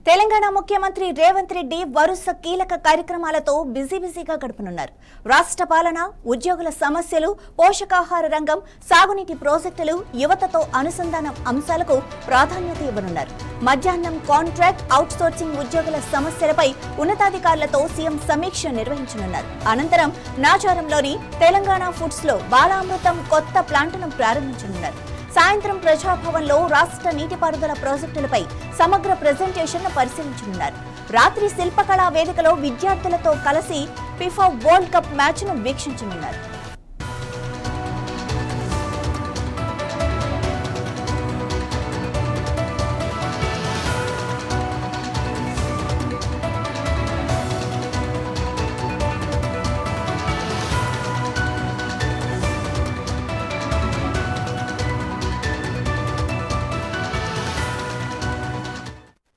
తెలంగాణ ముఖ్యమంత్రి రేవంత్ రెడ్డి వరుస కీలక కార్యక్రమాలతో బిజీగా గడపనున్నారు. రాష్ట్ర పాలన, ఉద్యోగుల సమస్యలు, పోషకాహార రంగం, సాగునీటి ప్రాజెక్టులు, యువతతో అనుసంధానం అంశాలకు ప్రాధాన్యత ఇవ్వనున్నారు. మధ్యాహ్నం కాంట్రాక్ట్, అవుట్సోర్సింగ్ ఉద్యోగుల సమస్యలపై ఉన్నతాధికారులతో సీఎం సమీక్ష నిర్వహించనున్నారు. అనంతరం నాచారంలోని తెలంగాణ ఫుడ్స్ లో బాలామృతం కొత్త ప్లాంట్ను ప్రారంభించనున్నారు. సాయంత్రం ప్రజాభవన్లో రాష్ట్ర నీటిపారుదల ప్రాజెక్టులపై సమగ్ర ప్రెజెంటేషన్ పరిశీలించనున్నారు. రాత్రి శిల్పకళా వేదికలో విద్యార్థులతో కలిసి ఫిఫా వరల్డ్ కప్ మ్యాచ్ను వీక్షించనున్నారు.